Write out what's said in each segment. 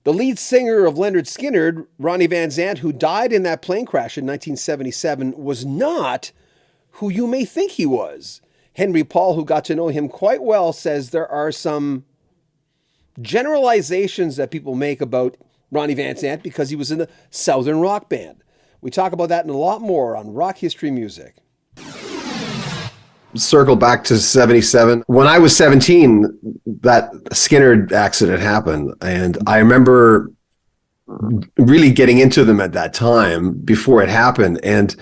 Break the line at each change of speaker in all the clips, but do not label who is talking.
The lead singer of Lynyrd Skynyrd, Ronnie Van Zant, who died in that plane crash in 1977, was not who you may think he was. Henry Paul, who got to know him quite well, says there are some generalizations that people make about Ronnie Van Zant because he was in a Southern rock band. We talk about that and a lot more on Rock History Music.
Circle back to 77. When I was 17, that Skynyrd accident happened. And I remember really getting into them at that time before it happened. And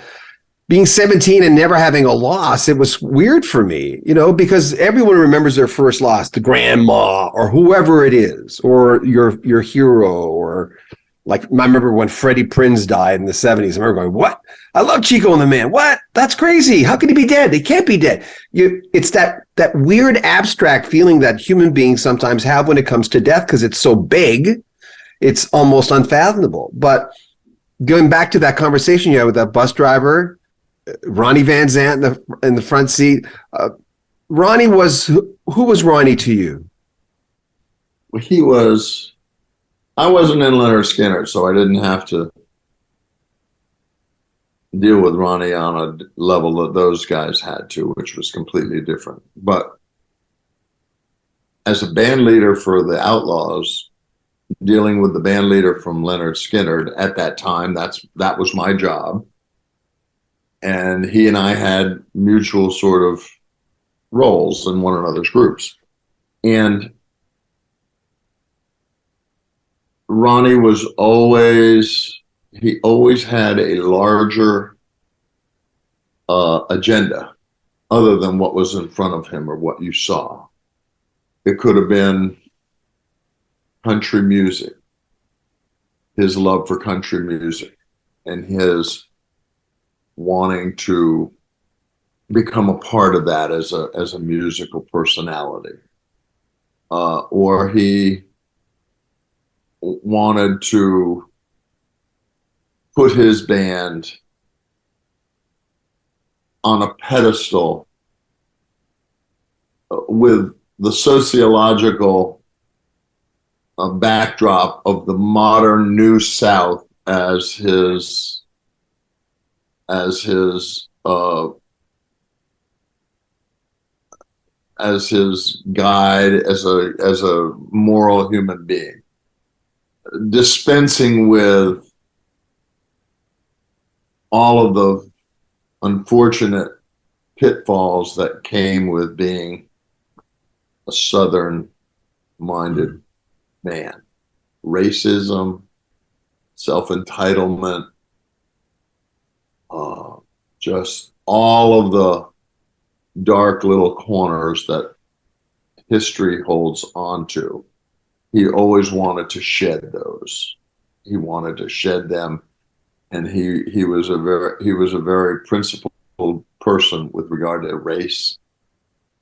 being 17 and never having a loss, it was weird for me, because everyone remembers their first loss, the grandma or whoever it is, or your hero, or like, I remember when Freddie Prinze died in the 70s. I remember going, what? I love Chico and the Man. What? That's crazy. How can he be dead? He can't be dead. It's that weird abstract feeling that human beings sometimes have when it comes to death, because it's so big, it's almost unfathomable. But going back to that conversation you had with that bus driver, Ronnie Van Zant in the front seat. Ronnie who was Ronnie to you?
I wasn't in Lynyrd Skynyrd, so I didn't have to deal with Ronnie on a level that those guys had to, which was completely different. But as a band leader for the Outlaws, dealing with the band leader from Lynyrd Skynyrd at that time, that was my job. And he and I had mutual sort of roles in one another's groups. And Ronnie he always had a larger agenda other than what was in front of him or what you saw. It could have been country music, his love for country music, and his wanting to become a part of that as a musical personality. Or he wanted to put his band on a pedestal with the sociological backdrop of the modern New South as his guide, as a moral human being, dispensing with all of the unfortunate pitfalls that came with being a Southern-minded man. Racism, self-entitlement, just all of the dark little corners that history holds onto. He always wanted to shed those. He wanted to shed them, and he was a very principled person with regard to race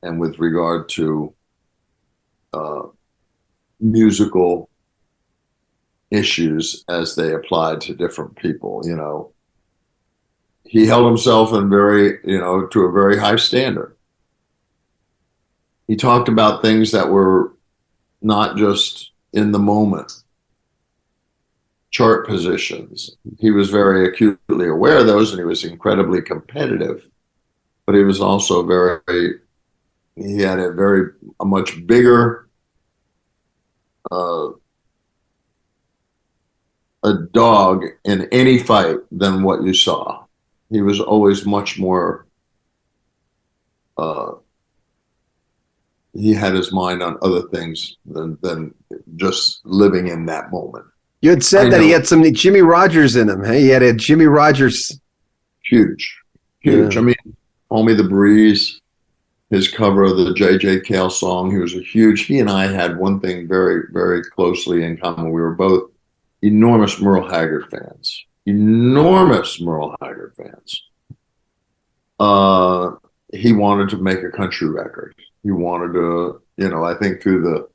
and with regard to musical issues as they applied to different people. He held himself to a very high standard. He talked about things that were not just in the moment, chart positions. He was very acutely aware of those, and he was incredibly competitive, but he was also he had a much bigger a dog in any fight than what you saw. He was always much more, he had his mind on other things than just living in that moment.
You had said that he had some Jimmy Rogers in him. Hey, he had a Jimmy Rogers.
Huge. Yeah. I mean, Homie the Breeze, his cover of the J.J. Cale song, he and I had one thing very, very closely in common. We were both enormous Merle Haggard fans. He wanted to make a country record. He wanted to, I think through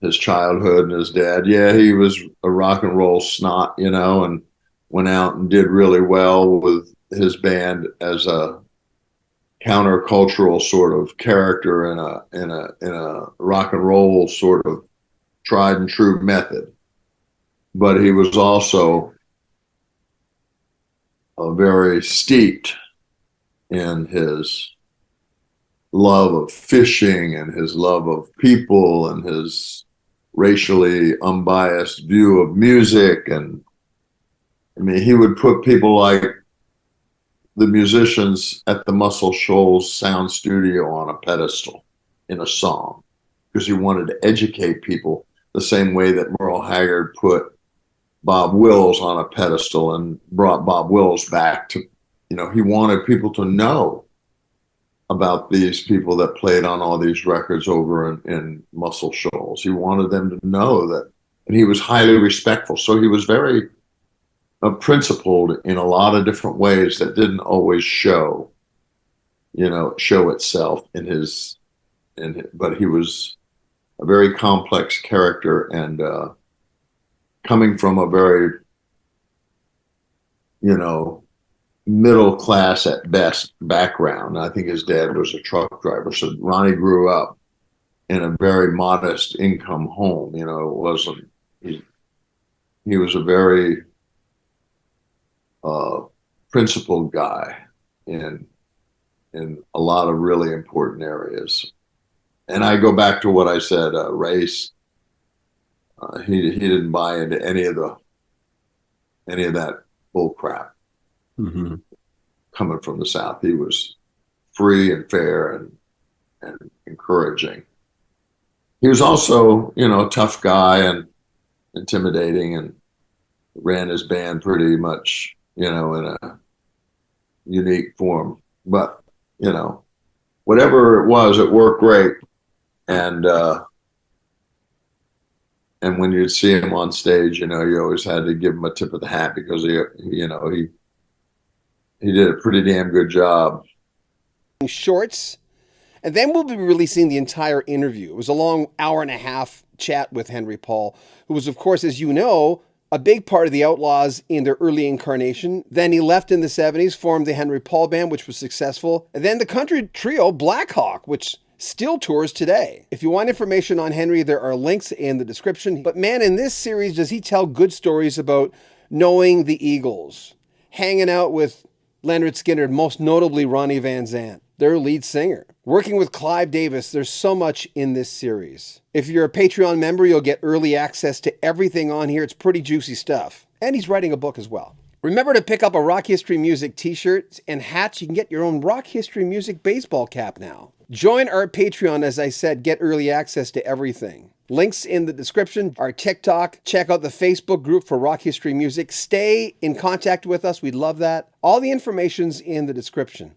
his childhood and his dad, he was a rock and roll snot, and went out and did really well with his band as a countercultural sort of character in a rock and roll sort of tried and true method. but he was also very steeped in his love of fishing and his love of people and his racially unbiased view of music. And I mean, he would put people like the musicians at the Muscle Shoals Sound Studio on a pedestal in a song because he wanted to educate people the same way that Merle Haggard put Bob Wills on a pedestal and brought Bob Wills back to, he wanted people to know about these people that played on all these records over in Muscle Shoals. He wanted them to know that, and he was highly respectful. So he was very principled in a lot of different ways that didn't always show itself but he was a very complex character and coming from a very, middle class at best background. I think his dad was a truck driver. So Ronnie grew up in a very modest income home. It wasn't, he was a very principled guy in a lot of really important areas. And I go back to what I said, race. He didn't buy into any of that bull crap.
Mm-hmm.
Coming from the South, he was free and fair and encouraging. He was also, a tough guy and intimidating, and ran his band pretty much, in a unique form. But whatever it was, it worked great. And when you'd see him on stage, you always had to give him a tip of the hat because he did a pretty damn good job.
Shorts, and then we'll be releasing the entire interview. It was a long hour-and-a-half chat with Henry Paul, who was, of course, as you know, a big part of the Outlaws in their early incarnation. Then he left in the 70s, formed the Henry Paul Band, which was successful, and then the country trio Black Hawk, which still tours today. If you want information on Henry, there are links in the description. But man, in this series, does he tell good stories about knowing the Eagles, hanging out with Lynyrd Skynyrd, most notably Ronnie Van Zant, their lead singer, working with Clive Davis. There's so much in this series. If you're a Patreon member, you'll get early access to everything on here. It's pretty juicy stuff. And he's writing a book as well. Remember to pick up a Rock History Music t-shirt and hats. You can get your own Rock History Music baseball cap now. Join our Patreon, as I said, get early access to everything. Links in the description, our TikTok. Check out the Facebook group for Rock History Music. Stay in contact with us. We'd love that. All the information's in the description.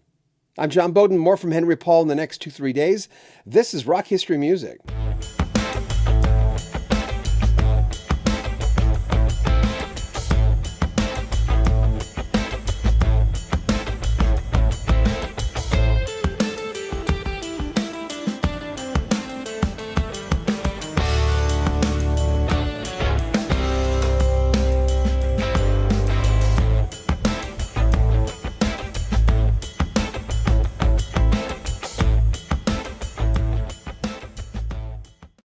I'm John Beaudin. More from Henry Paul in the next 2-3 days. This is Rock History Music.